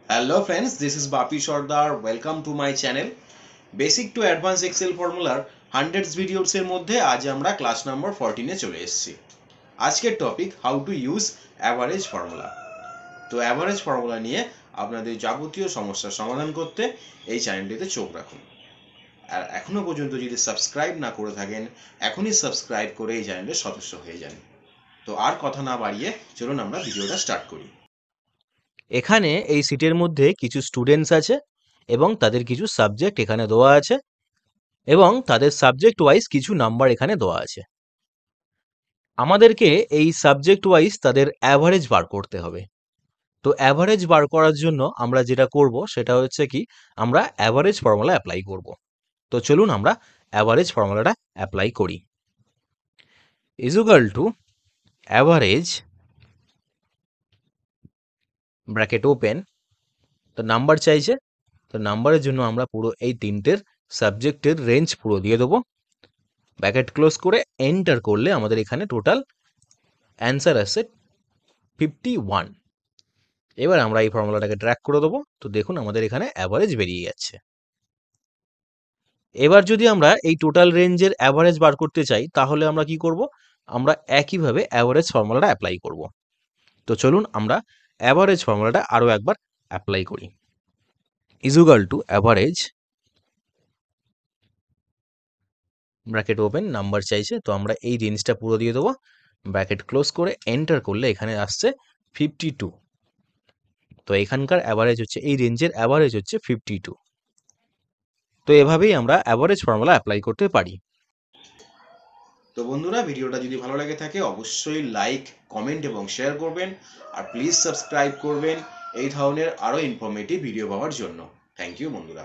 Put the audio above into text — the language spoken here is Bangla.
Hello friends, this is Bapi Sardar. Welcome to my channel. Basic to Advanced Excel Formula hundreds videos এর মধ্যে আজ আমরা ক্লাস নাম্বার 14 এ চলে এসেছি। আজকের topic how to use average formula. তো অ্যাভারেজ ফর্মুলা নিয়ে আপনাদের যাবতীয় সমস্যার সমাধান করতে এই চ্যানেলটিতে চোখ রাখুন। আর এখনো পর্যন্ত যদি সাবস্ক্রাইব না করে থাকেন এখনই সাবস্ক্রাইব করে এই চ্যানেলের সদস্য হয়ে যান। তো আর কথা না বাড়িয়ে চলুন আমরা ভিডিওটা স্টার্ট করি। এখানে এই সিটের মধ্যে কিছু স্টুডেন্টস আছে এবং তাদের কিছু সাবজেক্ট এখানে দেওয়া আছে এবং তাদের সাবজেক্ট ওয়াইজ কিছু নাম্বার এখানে দেওয়া আছে। আমাদেরকে এই সাবজেক্ট ওয়াইজ তাদের অ্যাভারেজ বার করতে হবে। তো অ্যাভারেজ বার করার জন্য আমরা যেটা করব সেটা হচ্ছে কি, আমরা অ্যাভারেজ ফর্মুলা অ্যাপ্লাই করব। তো চলুন আমরা অ্যাভারেজ ফর্মুলাটা অ্যাপ্লাই করি। Is equal to average bracket open, তো নাম্বার চাইছে, তো নাম্বারের জন্য আমরা পুরো এই তিনটের সাবজেক্টের রেঞ্জ পুরো দিয়ে দেবো। ব্র্যাকেট ক্লোজ করে এন্টার করলে আমাদের এখানে টোটাল অ্যান্সার আসছে 51। এবার আমরা এই ফর্মুলাটাকে ট্র্যাক করে দেবো। তো দেখুন আমাদের এখানে অ্যাভারেজ বেরিয়ে যাচ্ছে। এবার যদি আমরা এই টোটাল রেঞ্জের অ্যাভারেজ বার করতে চাই তাহলে আমরা কি করব, আমরা একইভাবে অ্যাভারেজ ফর্মুলাটা অ্যাপ্লাই করব। তো চলুন আমরা অ্যাভারেজ ফর্মুলাটা আরও একবার অ্যাপ্লাই করি। Is equal to average bracket open, number চাইছে, তো আমরা এই রেঞ্জটা পুরো দিয়ে দেবো। ব্র্যাকেট ক্লোজ করে এন্টার করলে এখানে আসছে 52। তো এখানকার অ্যাভারেজ হচ্ছে, এই রেঞ্জের অ্যাভারেজ হচ্ছে 52। তো এভাবেই আমরা অ্যাভারেজ ফর্মুলা অ্যাপ্লাই করতে পারি। তো বন্ধুরা, ভিডিওটা যদি ভালো লাগে থাকে অবশ্যই লাইক, কমেন্ট এবং শেয়ার করবেন আর প্লিজ সাবস্ক্রাইব করবেন এই ধরনের আরও ইনফরমেটিভ ভিডিও পাওয়ার জন্য। থ্যাংক ইউ বন্ধুরা।